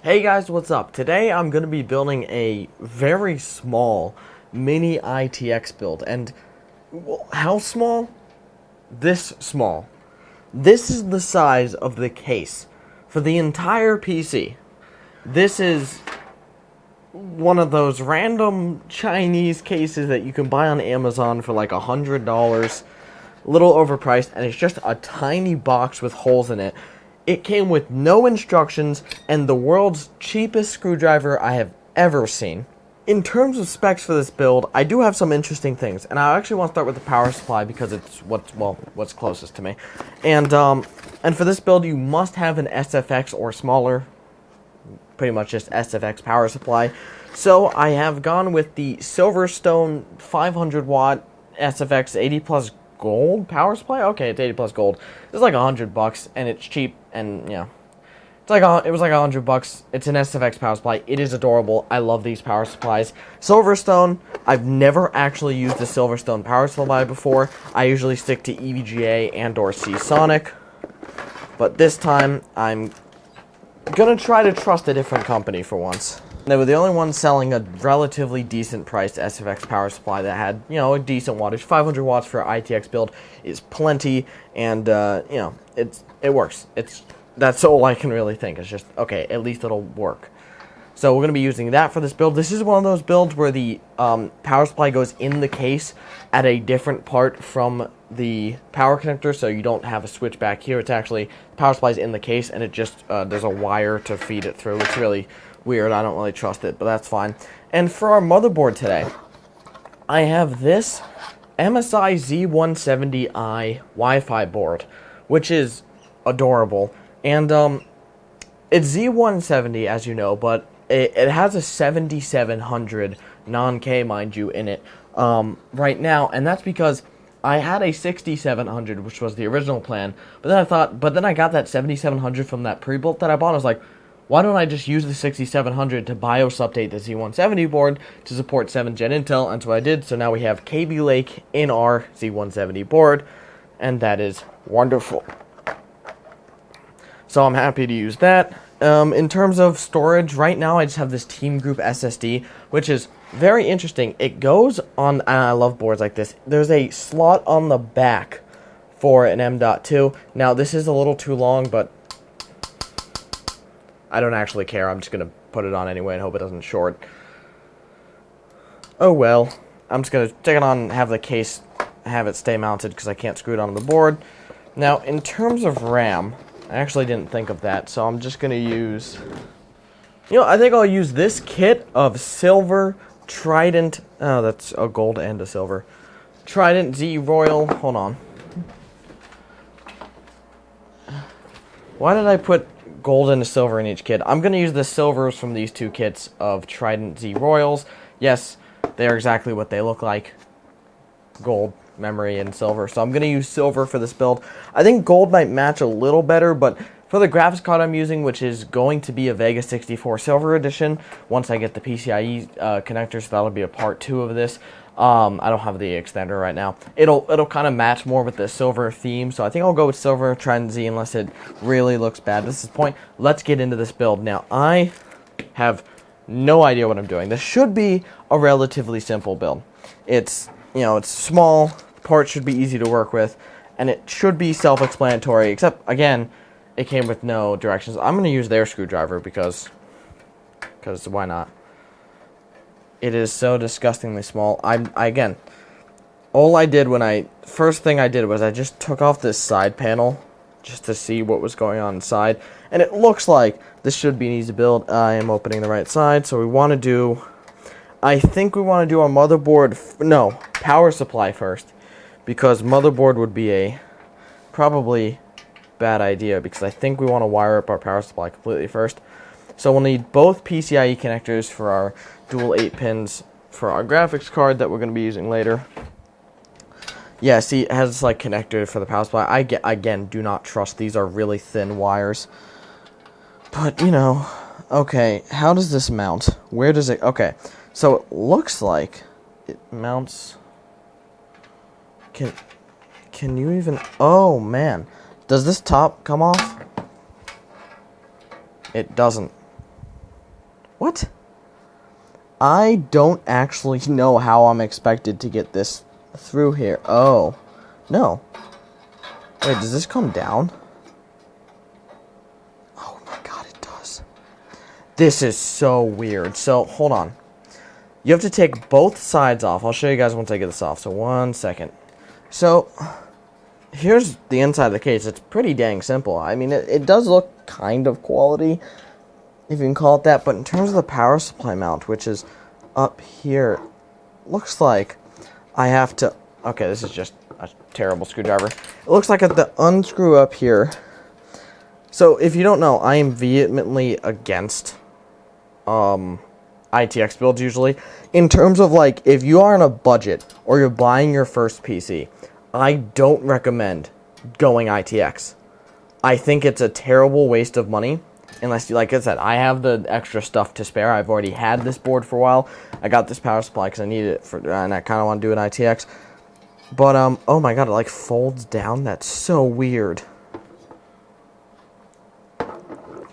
Hey guys, what's up? Today I'm going to be building a very small mini ITX build. And how small? This small. This is the size of the case for the entire PC. This is one of those random Chinese cases that you can buy on Amazon for like $100. A little overpriced, and it's just a tiny box with holes in it. It came with no instructions and the world's cheapest screwdriver I have ever seen. In terms of specs for this build, I do have some interesting things, and I actually want to start with the power supply because it's what's closest to me. And for this build, you must have an SFX or smaller, pretty much just SFX power supply. So I have gone with the Silverstone 500 watt SFX 80 plus gold power supply. Okay, it's 80 plus gold. It's like $100 and it's cheap, and yeah, it was like $100. It's an SFX power supply. It is adorable. I love these power supplies. Silverstone, I've never actually used a Silverstone power supply before. I usually stick to EVGA and or Seasonic, but this time I'm gonna try to trust a different company for once. They were the only ones selling a relatively decent priced SFX power supply that had, a decent wattage. 500 watts for an ITX build is plenty, and, it works. That's all I can really think. It's just, okay, at least it'll work. So we're going to be using that for this build. This is one of those builds where the power supply goes in the case at a different part from the power connector, so you don't have a switch back here. It's actually, the power supply is in the case, and it just, there's a wire to feed it through. It's really weird. I don't really trust it, but that's fine. And for our motherboard today, I have this MSI Z170i Wi-Fi board, which is adorable. And it's Z170, as you know, but it has a 7700 non-K, mind you, in it right now, and that's because I had a 6700, which was the original plan, but then I got that 7700 from that pre-built that I bought. I was like, why don't I just use the 6700 to BIOS update the Z170 board to support 7th gen Intel? And so I did. So now we have Kaby Lake in our Z170 board, and that is wonderful. So I'm happy to use that. In terms of storage, right now I just have this Team Group SSD, which is very interesting. It goes on, and I love boards like this. There's a slot on the back for an M.2. Now this is a little too long, but I don't actually care. I'm just going to put it on anyway and hope it doesn't short. Oh well. I'm just going to take it on and have the case, have it stay mounted because I can't screw it onto the board. Now, in terms of RAM, I actually didn't think of that, so I'm just going to use, I think I'll use this kit of silver Trident, oh, that's a gold and a silver, Trident Z Royal, hold on. Why did I put gold and a silver in each kit? I'm going to use the silvers from these two kits of Trident Z Royals. Yes, they're exactly what they look like. Gold, memory, and silver. So I'm going to use silver for this build. I think gold might match a little better, but for the graphics card I'm using, which is going to be a Vega 64 Silver Edition, once I get the PCIe connector, so that'll be a part 2 of this. I don't have the extender right now. It'll kind of match more with the silver theme, so I think I'll go with silver Trident Z unless it really looks bad. This is the point. Let's get into this build. Now, I have no idea what I'm doing. This should be a relatively simple build. It's, it's small, parts should be easy to work with, and it should be self-explanatory, except, again, it came with no directions. I'm going to use their screwdriver because why not? It is so disgustingly small. Again, all I did first thing I did was I just took off this side panel just to see what was going on inside. And it looks like this should be an easy build. I am opening the right side. So I think we want to do our motherboard, no, power supply first. Because motherboard would be a probably bad idea because I think we want to wire up our power supply completely first. So we'll need both PCIe connectors for our dual 8 pins for our graphics card that we're going to be using later. Yeah, see, it has like connector for the power supply. Again, do not trust. These are really thin wires. But, okay, how does this mount? Where does it, okay, so it looks like it mounts, can you even, oh man, does this top come off? It doesn't. What? I don't actually know how I'm expected to get this through here. Oh. No. Wait, does this come down? Oh my god, it does. This is so weird. So, hold on. You have to take both sides off. I'll show you guys once I get this off. So, 1 second. So, here's the inside of the case. It's pretty dang simple. I mean, it does look kind of quality, if you can call it that. But in terms of the power supply mount, which is up here, looks like I have to... Okay, this is just a terrible screwdriver. It looks like I have to unscrew up here. So, if you don't know, I am vehemently against ITX builds usually. In terms of, like, if you are on a budget or you're buying your first PC, I don't recommend going ITX. I think it's a terrible waste of money. Unless, like I said, I have the extra stuff to spare. I've already had this board for a while. I got this power supply because I needed it for, and I kind of want to do an ITX. But, oh my god, it, like, folds down. That's so weird.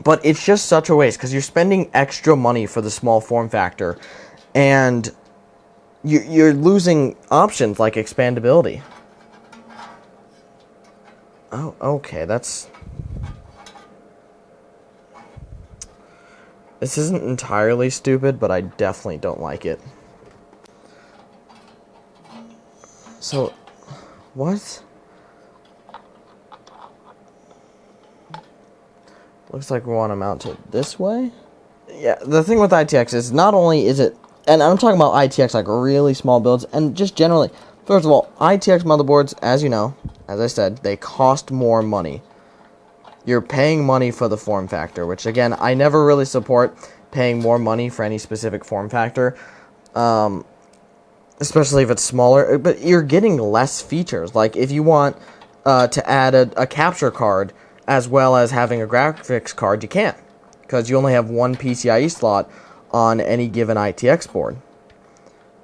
But it's just such a waste, because you're spending extra money for the small form factor, and you're losing options like expandability. Oh, okay, that's... This isn't entirely stupid, but I definitely don't like it. So, what? Looks like we want to mount it this way. Yeah, the thing with ITX is not only is it... And I'm talking about ITX, like really small builds, and just generally... First of all, ITX motherboards, as you know, as I said, they cost more money. You're paying money for the form factor, which, again, I never really support paying more money for any specific form factor, especially if it's smaller, but you're getting less features. Like, if you want to add a capture card as well as having a graphics card, you can't, because you only have one PCIe slot on any given ITX board.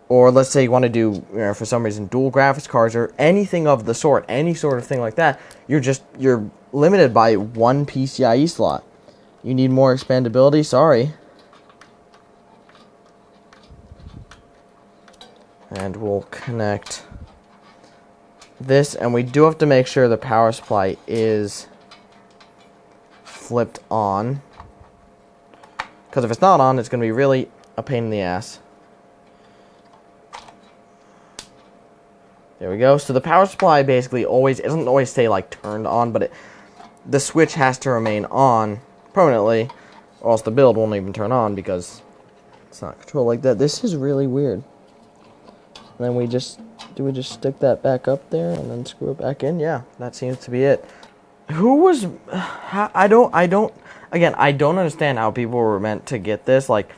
Or let's say you want to do, for some reason, dual graphics cards or anything of the sort, any sort of thing like that, you're limited by one PCIe slot. You need more expandability? Sorry. And we'll connect this, and we do have to make sure the power supply is flipped on, because if it's not on, it's going to be really a pain in the ass. There we go. So the power supply basically it doesn't always stay like turned on, but the switch has to remain on permanently, or else the build won't even turn on because it's not controlled like that. This is really weird. And then we just stick that back up there and then screw it back in? Yeah, that seems to be it. I don't understand how people were meant to get this. Like,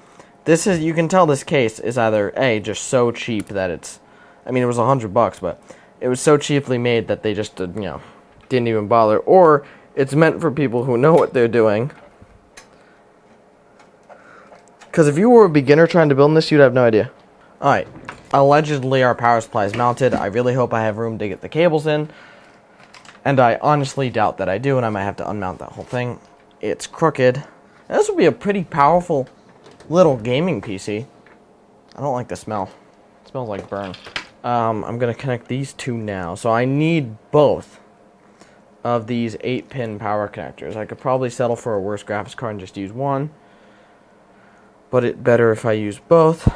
this is, you can tell this case is either A, just so cheap that it's, I mean, it was $100, but it was so cheaply made that they just, didn't even bother. Or it's meant for people who know what they're doing. Because if you were a beginner trying to build this, you'd have no idea. Alright, allegedly our power supply is mounted. I really hope I have room to get the cables in. And I honestly doubt that I do, and I might have to unmount that whole thing. It's crooked. And this would be a pretty powerful little gaming PC. I don't like the smell. It smells like burn. I'm going to connect these two now. So I need both of these 8-pin power connectors. I could probably settle for a worse graphics card and just use one, but it's better if I use both.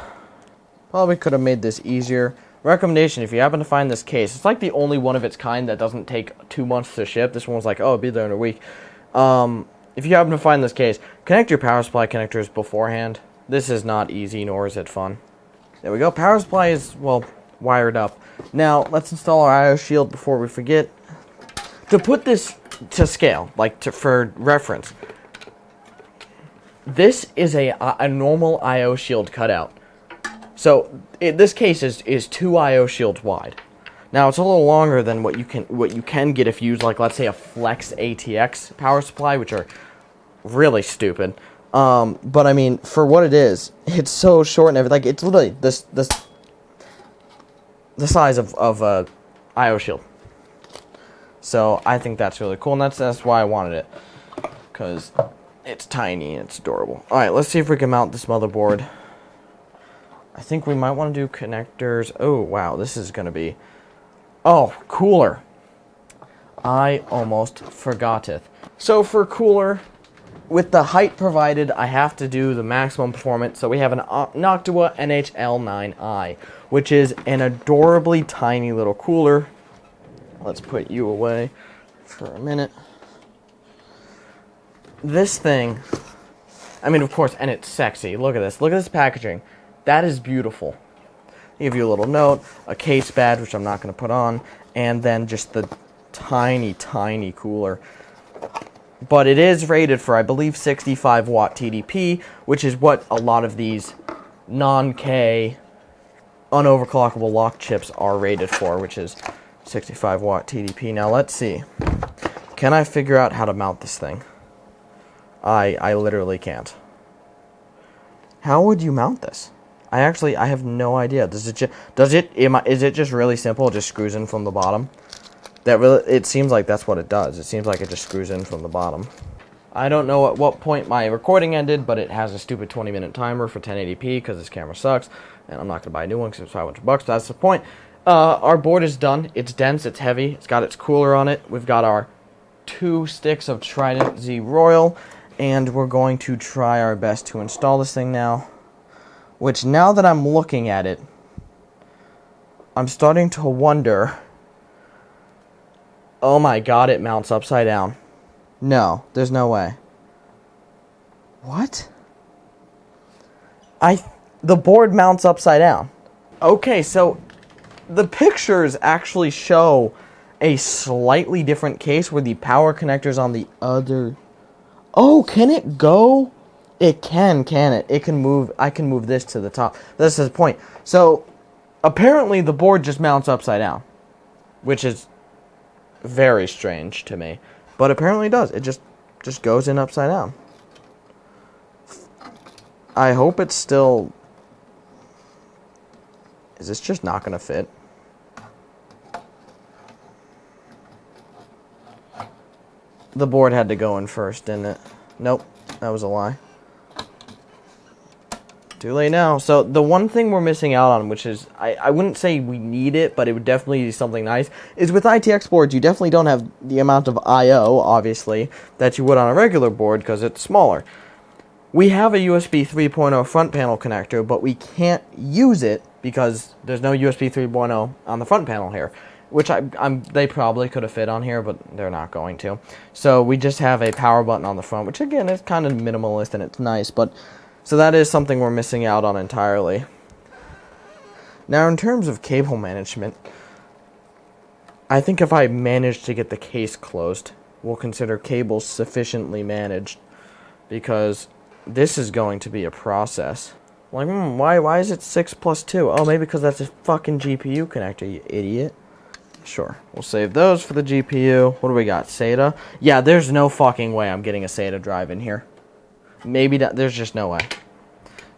Probably could have made this easier. Recommendation, if you happen to find this case, it's like the only one of its kind that doesn't take 2 months to ship. This one was like, oh, it'll be there in a week. If you happen to find this case, connect your power supply connectors beforehand. This is not easy, nor is it fun. There we go. Power supply is, well, wired up. Now, let's install our IO shield before we forget. To put this to scale, for reference, this is a normal IO shield cutout. So this case is 2 IO shields wide. Now it's a little longer than what you can get if you use, like, let's say a Flex ATX power supply, which are really stupid. But I mean, for what it is, it's so short and everything. Like, it's literally the size of a IO shield. So I think that's really cool, and that's why I wanted it, because It's tiny and it's adorable. Alright, let's see if we can mount this motherboard. I think we might want to do connectors. Oh, wow, this is going to be... Oh, cooler. I almost forgot it. So for cooler, with the height provided, I have to do the maximum performance. So we have an Noctua NHL9i, which is an adorably tiny little cooler. Let's put you away for a minute. This thing, I mean, of course, and it's sexy. Look at this. Look at this packaging. That is beautiful. Give you a little note, a case badge, which I'm not going to put on, and then just the tiny, tiny cooler. But it is rated for, I believe, 65 watt TDP, which is what a lot of these non-K unoverclockable lock chips are rated for, which is 65 watt TDP. Now let's see. Can I figure out how to mount this thing? I literally can't. How would you mount this? I have no idea. Is it just really simple? It just screws in from the bottom? It seems like that's what it does. It seems like it just screws in from the bottom. I don't know at what point my recording ended, but it has a stupid 20-minute timer for 1080p because this camera sucks, and I'm not going to buy a new one because it's $500, but that's the point. Our board is done. It's dense, it's heavy, it's got its cooler on it. We've got our 2 sticks of Trident Z Royal, and we're going to try our best to install this thing now. Which, now that I'm looking at it, I'm starting to wonder... Oh my god, it mounts upside down. No, there's no way. What? The board mounts upside down. Okay, so the pictures actually show a slightly different case where the power connector's on the other... Oh, can it go? It can it? It can move. I can move this to the top. This is the point. So, apparently the board just mounts upside down, which is very strange to me. But apparently it does. It just goes in upside down. I hope it's still... Is this just not going to fit? The board had to go in first, didn't it? Nope, that was a lie. Too late now. So the one thing we're missing out on, which is, I wouldn't say we need it, but it would definitely be something nice, is with ITX boards, you definitely don't have the amount of I/O, obviously, that you would on a regular board, because it's smaller. We have a USB 3.0 front panel connector, but we can't use it because there's no USB 3.0 on the front panel here. Which they probably could have fit on here, but they're not going to. So we just have a power button on the front, which again is kind of minimalist and it's nice, but so that is something we're missing out on entirely. Now in terms of cable management, I think if I manage to get the case closed, we'll consider cables sufficiently managed, because this is going to be a process. Like, why is it 6 plus 2? Oh, maybe because that's a fucking GPU connector, you idiot. Sure, we'll save those for the GPU. What do we got? SATA? Yeah, there's no fucking way I'm getting a SATA drive in here. Maybe there's just no way.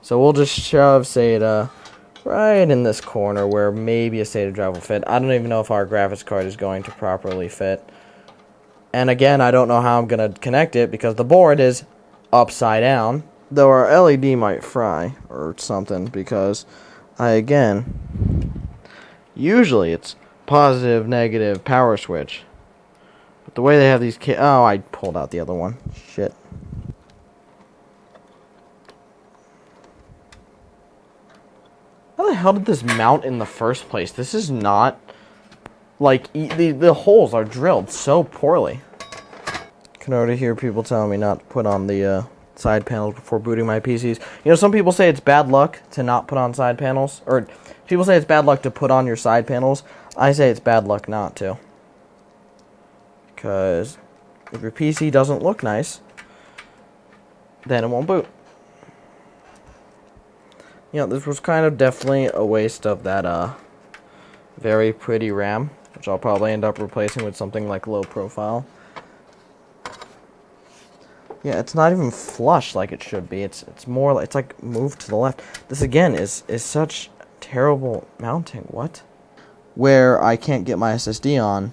So we'll just shove SATA right in this corner where maybe a SATA drive will fit. I don't even know if our graphics card is going to properly fit. And again, I don't know how I'm going to connect it because the board is upside down. Though our LED might fry or something because usually it's positive, negative, power switch. But the way they have these oh, I pulled out the other one. Shit. How the hell did this mount in the first place? This is not... Like, the holes are drilled so poorly. I can already hear people telling me not to put on the side panels before booting my PCs. You know, some people say it's bad luck to not put on side panels. Or, people say it's bad luck to put on your side panels. I say it's bad luck not to. Because if your PC doesn't look nice, then it won't boot. You know, this was kind of definitely a waste of that very pretty RAM, which I'll probably end up replacing with something like low profile. Yeah, it's not even flush like it should be. It's more it's like moved to the left. This again is such terrible mounting. What? Where I can't get my SSD on.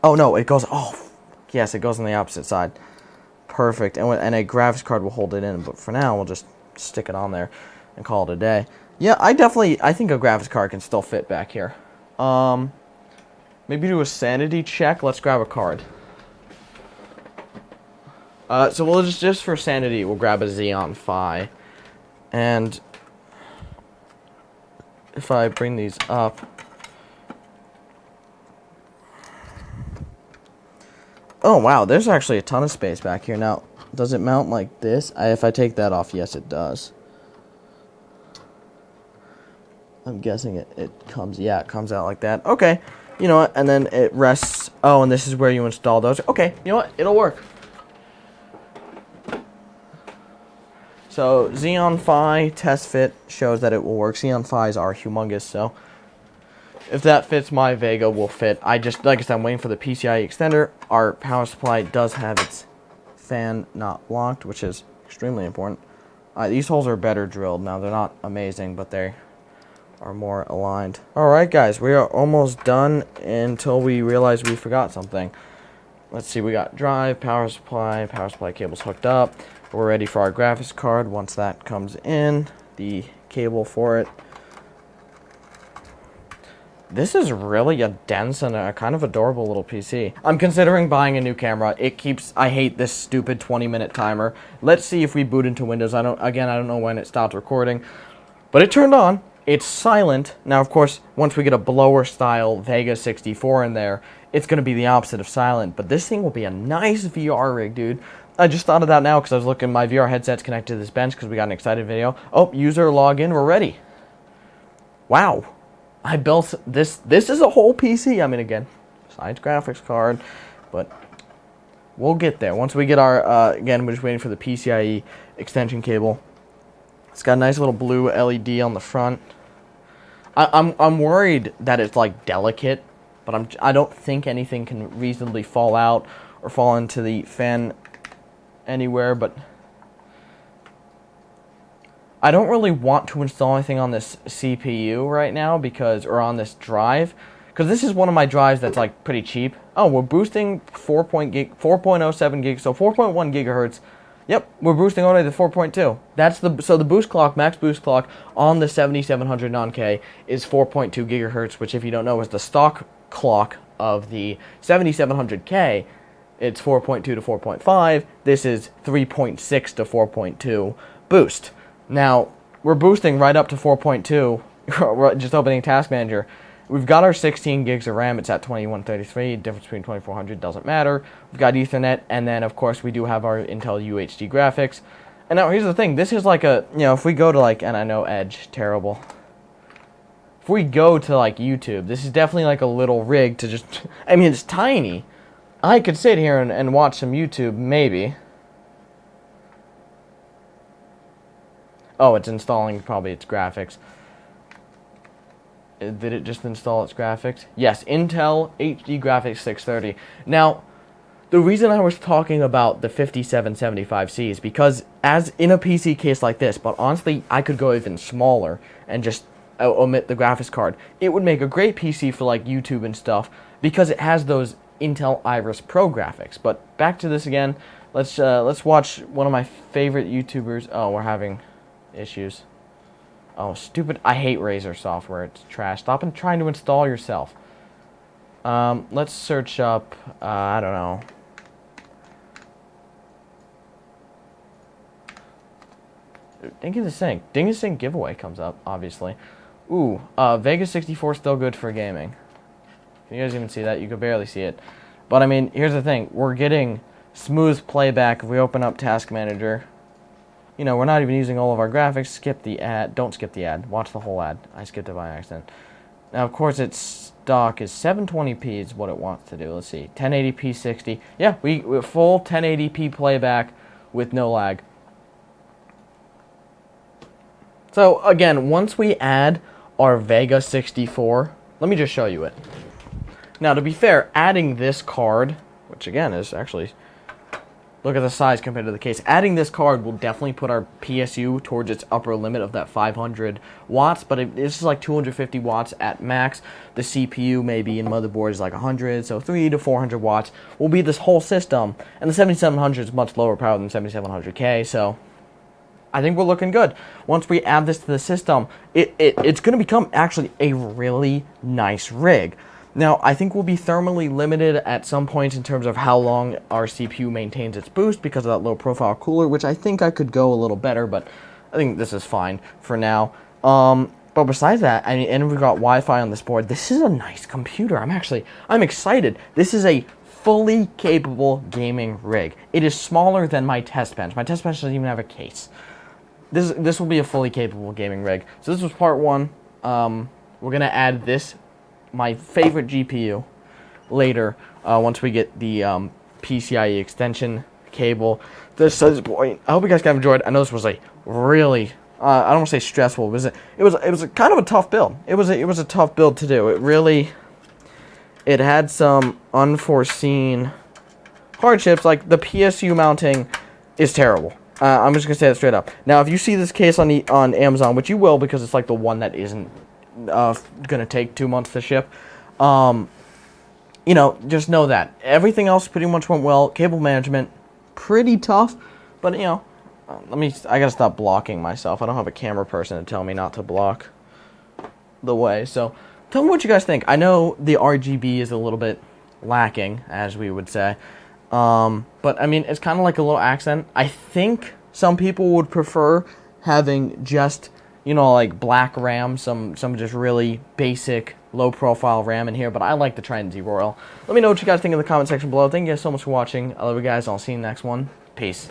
Oh no, it goes off. Yes, it goes on the opposite side. Perfect. And a graphics card will hold it in. But for now, we'll just stick it on there and call it a day. Yeah, I think a graphics card can still fit back here. Maybe do a sanity check. Let's grab a card. So we'll just for sanity, we'll grab a Xeon Phi. And if I bring these up, oh wow, there's actually a ton of space back here. Now, does it mount like this? If I take that off, yes it does. I'm guessing it comes, yeah, it comes out like that. Okay, you know what, and then it rests, oh, and this is where you install those. Okay, you know what, it'll work. So, Xeon Phi test fit shows that it will work. Xeon Phis are humongous, so if that fits, my Vega will fit. Like I said, I'm waiting for the PCIe extender. Our power supply does have its fan not blocked, which is extremely important. These holes are better drilled. Now, they're not amazing, but they are more aligned. Alright, guys, we are almost done until we realize we forgot something. Let's see, we got drive, power supply cable's hooked up. We're ready for our graphics card. Once that comes in, the cable for it. This is really a dense and a kind of adorable little PC. I'm considering buying a new camera. I hate this stupid 20-minute timer. Let's see if we boot into Windows. I don't know when it stopped recording, but it turned on. It's silent. Now, of course, once we get a blower style Vega 64 in there, it's going to be the opposite of silent, but this thing will be a nice VR rig, dude. I just thought of that now because I was looking, my VR headset's connected to this bench because we got an excited video. Oh, user login, we're ready. Wow. I built this. This is a whole PC. I mean, again, besides graphics card, but we'll get there. Once we get our, again, we're just waiting for the PCIe extension cable. It's got a nice little blue LED on the front. I'm worried that it's like delicate, but I don't think anything can reasonably fall out or fall into the fan anywhere, but I don't really want to install anything on this CPU right now or on this drive, because this is one of my drives that's like pretty cheap. Oh, we're boosting 4.07 gigs, so 4.1 gigahertz. Yep, we're boosting all the way to 4.2. So the boost clock, max boost clock on the 7700 non-K is 4.2 gigahertz, which if you don't know is the stock clock of the 7700K. It's 4.2 to 4.5. This is 3.6 to 4.2 boost. Now, we're boosting right up to 4.2. Just opening Task Manager. We've got our 16 gigs of RAM. It's at 2133. Difference between 2400 doesn't matter. We've got Ethernet, and then, of course, we do have our Intel UHD graphics. And now, here's the thing. This is like a, if we go to, like, and I know Edge, terrible. If we go to, like, YouTube, this is definitely like a little rig to just, I mean, it's tiny. I could sit here and watch some YouTube, maybe. Oh, it's installing probably its graphics. Did it just install its graphics? Yes, Intel HD Graphics 630. Now, the reason I was talking about the 5775C is because as in a PC case like this, but honestly, I could go even smaller and just omit the graphics card. It would make a great PC for like YouTube and stuff because it has those Intel Iris Pro graphics. But back to this again. Let's watch one of my favorite YouTubers. Oh, we're having issues. Oh, stupid. I hate Razer software. It's trash. Stop and trying to install yourself. Let's search up, I don't know. Ding in the Sink. Ding in the Sink giveaway comes up, obviously. Ooh, Vega 64 still good for gaming. Can you guys even see that? You could barely see it. But, I mean, here's the thing. We're getting smooth playback if we open up Task Manager. You know, we're not even using all of our graphics. Skip the ad. Don't skip the ad. Watch the whole ad. I skipped it by accident. Now, of course, its stock is 720p is what it wants to do. Let's see. 1080p 60. Yeah, we're full 1080p playback with no lag. So, again, once we add our Vega 64, let me just show you it. Now, to be fair, adding this card, which, again, is actually Look at the size compared to the case. Adding this card will definitely put our PSU towards its upper limit of that 500 watts, but this is like 250 watts at max. The CPU maybe in motherboard is like 100, so 300 to 400 watts will be this whole system. And the 7700 is much lower power than 7700K, so I think we're looking good. Once we add this to the system, it's going to become actually a really nice rig. Now, I think we'll be thermally limited at some points in terms of how long our CPU maintains its boost because of that low profile cooler, which I think I could go a little better, but I think this is fine for now. But besides that, I mean, and we've got Wi-Fi on this board. This is a nice computer. I'm excited. This is a fully capable gaming rig. It is smaller than my test bench. My test bench doesn't even have a case. This will be a fully capable gaming rig. So this was part one. We're gonna add this, my favorite GPU, later once we get the PCIe extension cable. This point. I hope you guys have enjoyed. I know this was a really I don't want to say stressful. It was a kind of a tough build. It was a tough build to do. It had some unforeseen hardships, like the PSU mounting is terrible. I'm just gonna say that straight up. Now, if you see this case on Amazon, which you will because it's like the one that isn't gonna take 2 months to ship, just know that everything else pretty much went well. Cable management, pretty tough, but I gotta stop blocking myself. I don't have a camera person to tell me not to block the way. So, tell me what you guys think. I know the RGB is a little bit lacking, as we would say. But I mean, it's kind of like a little accent. I think some people would prefer having just, like black RAM, some just really basic low profile RAM in here, but I like the Trident Z Royal. Let me know what you guys think in the comment section below. Thank you guys so much for watching. I love you guys. I'll see you in the next one. Peace.